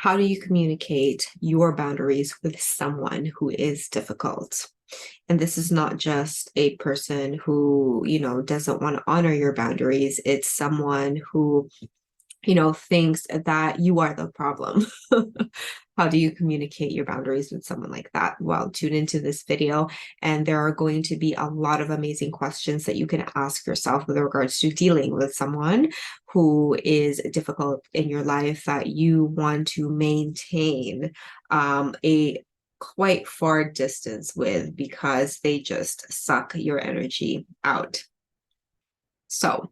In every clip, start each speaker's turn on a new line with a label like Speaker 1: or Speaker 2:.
Speaker 1: How do you communicate your boundaries with someone who is difficult? And this is not just a person who, doesn't want to honor your boundaries. It's someone who, thinks that you are the problem. How do you communicate your boundaries with someone like that? Well, tune into this video, and there are going to be a lot of amazing questions that you can ask yourself with regards to dealing with someone who is difficult in your life that you want to maintain a quite far distance with because they just suck your energy out. So,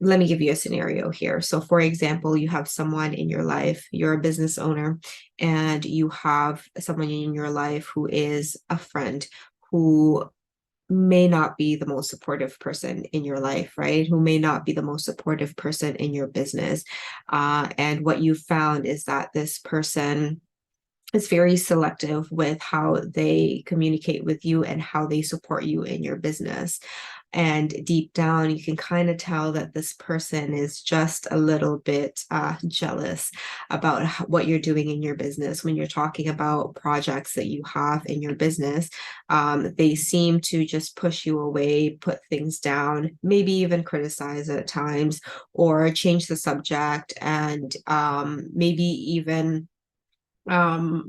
Speaker 1: let me give you a scenario here. So, for example, you have someone in your life, you're a business owner, and you have someone in your life who is a friend who may not be the most supportive person in your life, right? Who may not be the most supportive person in your business. And what you found is that this person is very selective with how they communicate with you and how they support you in your business. And deep down, you can kind of tell that this person is just a little bit jealous about what you're doing in your business. When you're talking about projects that you have in your business, they seem to just push you away, put things down, maybe even criticize at times, or change the subject, and maybe even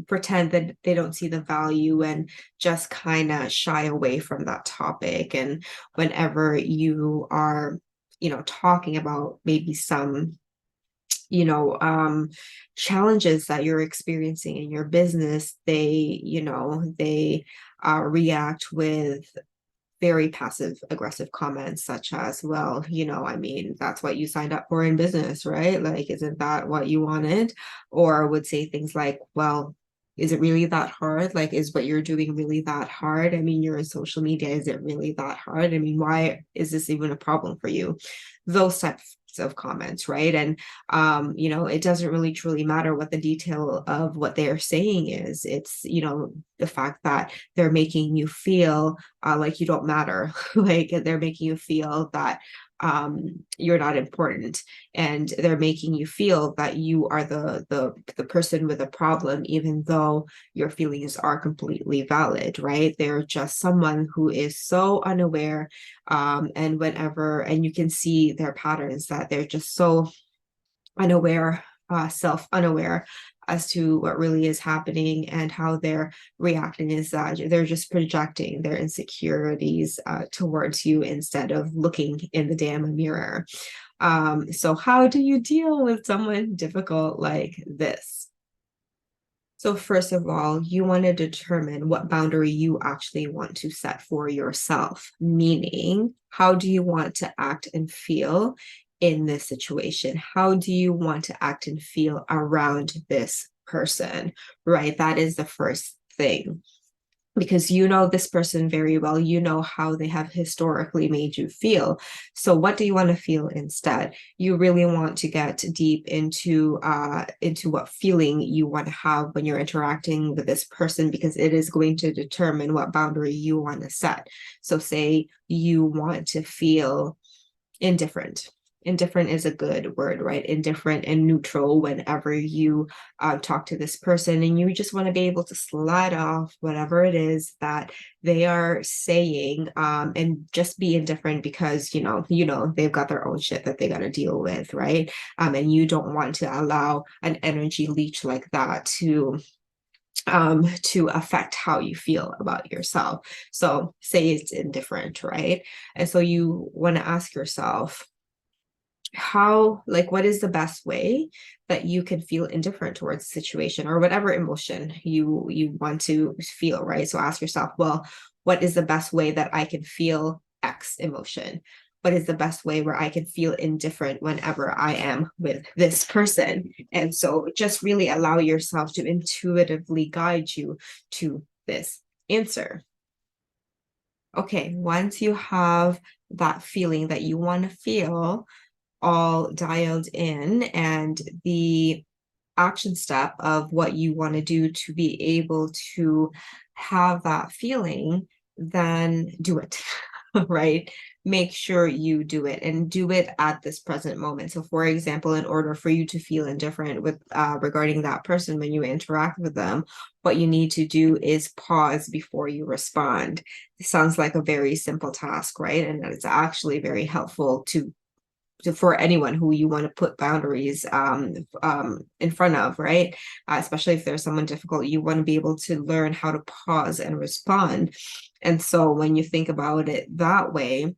Speaker 1: pretend that they don't see the value and just kind of shy away from that topic. And whenever you are talking about maybe some challenges that you're experiencing in your business, they react with very passive aggressive comments such as, well, I mean, that's what you signed up for in business, right? Like, isn't that what you wanted? Or would say things like, well, is it really that hard? Like, is what you're doing really that hard? I mean, you're in social media. Is it really that hard? I mean, why is this even a problem for you? Those types of comments, right? And it doesn't really truly matter what the detail of what they're saying is. It's the fact that they're making you feel like you don't matter. Like, they're making you feel that you're not important, and they're making you feel that you are the person with a problem, even though your feelings are completely valid, right? They're just someone who is so unaware, and you can see their patterns, that they're just so unaware, self-unaware as to what really is happening, and how they're reacting is that they're just projecting their insecurities towards you instead of looking in the damn mirror. So how do you deal with someone difficult like this? So first of all, you want to determine what boundary you actually want to set for yourself, meaning how do you want to act and feel in this situation? How do you want to act and feel around this person, right? That is the first thing, because you know this person very well. You know how they have historically made you feel. So what do you want to feel instead? You really want to get deep into what feeling you want to have when you're interacting with this person, because it is going to determine what boundary you want to set. So say you want to feel indifferent. Indifferent is a good word, right? Indifferent and neutral whenever you talk to this person, and you just want to be able to slide off whatever it is that they are saying, and just be indifferent because they've got their own shit that they got to deal with, right? And you don't want to allow an energy leech like that to affect how you feel about yourself. So say it's indifferent, right? And so you want to ask yourself, what is the best way that you can feel indifferent towards the situation, or whatever emotion you want to feel, right? So ask yourself, well, what is the best way that I can feel X emotion? What is the best way where I can feel indifferent whenever I am with this person? And so just really allow yourself to intuitively guide you to this answer. Okay, once you have that feeling that you want to feel all dialed in, and the action step of what you want to do to be able to have that feeling, then do it. Right? make sure you do it and do it at this present moment. So for example, in order for you to feel indifferent with regarding that person when you interact with them, what you need to do is pause before you respond. It sounds like a very simple task, right? And it's actually very helpful for anyone who you want to put boundaries in front of, right? Especially if there's someone difficult, you want to be able to learn how to pause and respond. And so when you think about it that way,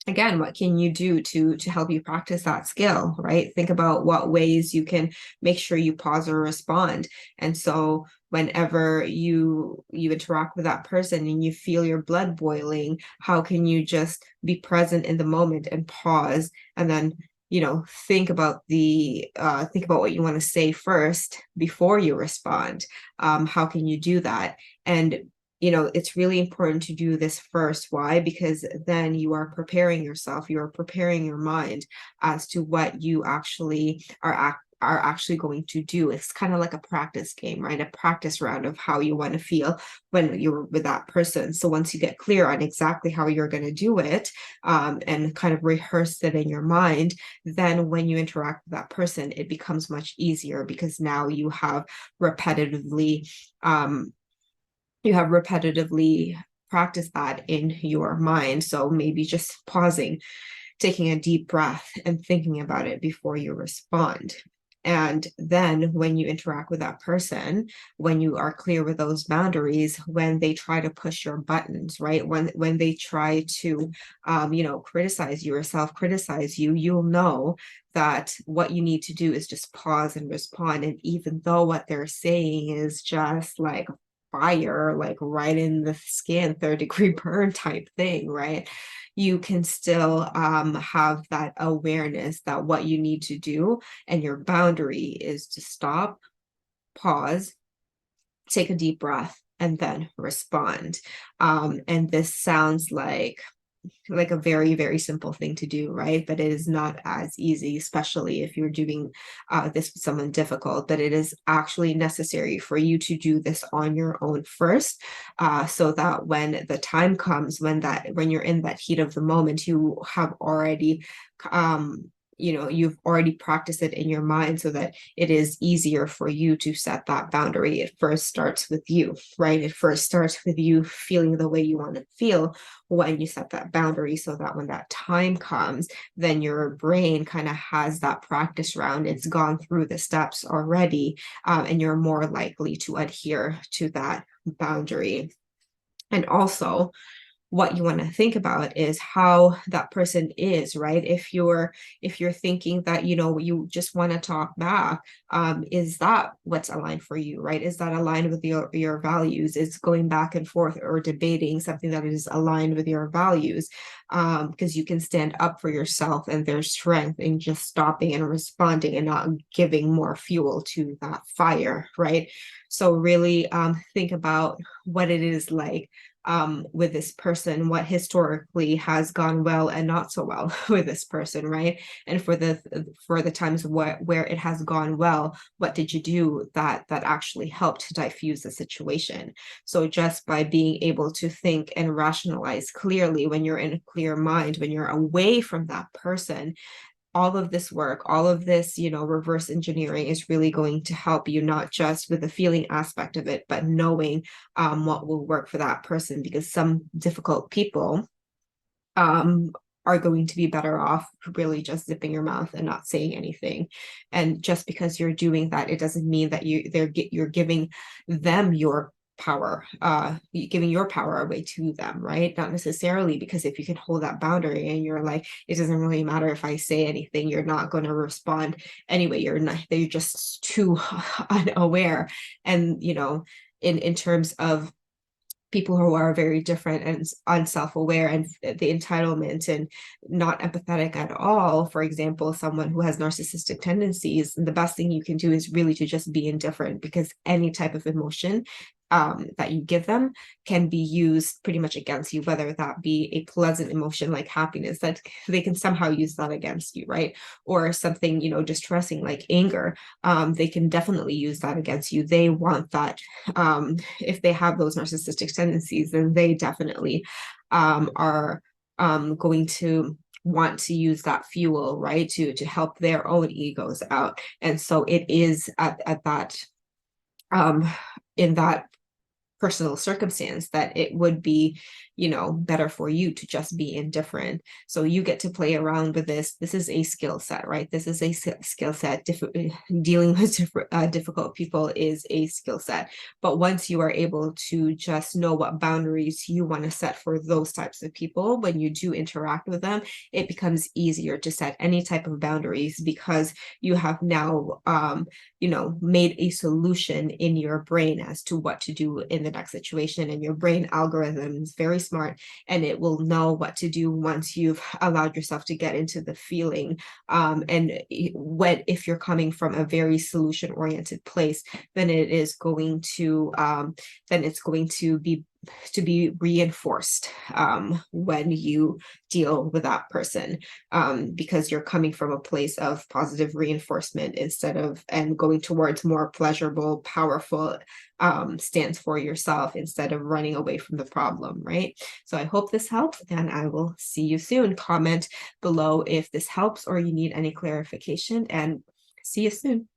Speaker 1: again, what can you do to help you practice that skill, right? Think about what ways you can make sure you pause or respond. And so whenever you interact with that person and you feel your blood boiling, how can you just be present in the moment and pause, and then think about what you want to say first before you respond. How can you do that? And it's really important to do this first. Why? Because then you are preparing yourself, you are preparing your mind as to what you actually are actually going to do. It's kind of like a practice game, right? A practice round of how you want to feel when you're with that person. So once you get clear on exactly how you're going to do it, and kind of rehearse it in your mind, then when you interact with that person, it becomes much easier because now you have repetitively practiced that in your mind. So maybe just pausing, taking a deep breath and thinking about it before you respond. And then when you interact with that person, when you are clear with those boundaries, when they try to push your buttons, right? When they try to criticize you or self-criticize you, you'll know that what you need to do is just pause and respond. And even though what they're saying is just like fire, like right in the skin, third-degree burn type thing, right? You can still have that awareness that what you need to do and your boundary is to stop, pause, take a deep breath, and then respond. And this sounds like a very, very simple thing to do, right? But it is not as easy, especially if you're doing this with someone difficult. But it is actually necessary for you to do this on your own first, so that when the time comes, when you're in that heat of the moment, you have already you've already practiced it in your mind so that it is easier for you to set that boundary. It first starts with you, right? It first starts with you feeling the way you want to feel when you set that boundary, so that when that time comes, then your brain kind of has that practice round. It's gone through the steps already, and you're more likely to adhere to that boundary. And also, what you want to think about is how that person is, right? If you're thinking that you just want to talk back, is that what's aligned for you, right? Is that aligned with your values? Is going back and forth or debating something that is aligned with your values? Because you can stand up for yourself, and there's strength in just stopping and responding and not giving more fuel to that fire, right? So really think about what it is like with this person, what historically has gone well and not so well with this person, right? And for the times where it has gone well, what did you do that actually helped diffuse the situation? So just by being able to think and rationalize clearly when you're in a clear mind, when you're away from that person, all of this work, all of this, reverse engineering is really going to help you, not just with the feeling aspect of it, but knowing what will work for that person. Because some difficult people are going to be better off really just zipping your mouth and not saying anything. And just because you're doing that, it doesn't mean that you're giving them your power, giving your power away to them, right? Not necessarily, because if you can hold that boundary and you're like, it doesn't really matter if I say anything, you're not going to respond anyway, you're just too unaware. And in terms of people who are very different and unself-aware and the entitlement and not empathetic at all, for example, someone who has narcissistic tendencies, the best thing you can do is really to just be indifferent, because any type of emotion that you give them can be used pretty much against you, whether that be a pleasant emotion like happiness, that they can somehow use that against you, right? Or something, distressing like anger, they can definitely use that against you. They want that. If they have those narcissistic tendencies, then they definitely are going to want to use that fuel, right, to help their own egos out. And so it is at that in that personal circumstance that it would be, better for you to just be indifferent. So you get to play around with this. This is a skill set, right? This is a skill set. Dealing with difficult people is a skill set. But once you are able to just know what boundaries you want to set for those types of people, when you do interact with them, it becomes easier to set any type of boundaries because you have now made a solution in your brain as to what to do in the next situation. And your brain algorithm is very smart, and it will know what to do once you've allowed yourself to get into the feeling. And if you're coming from a very solution oriented place, then it's going to be reinforced when you deal with that person, because you're coming from a place of positive reinforcement and going towards more pleasurable, powerful stance for yourself instead of running away from the problem, right? So I hope this helps, and I will see you soon. Comment below if this helps or you need any clarification, and see you soon.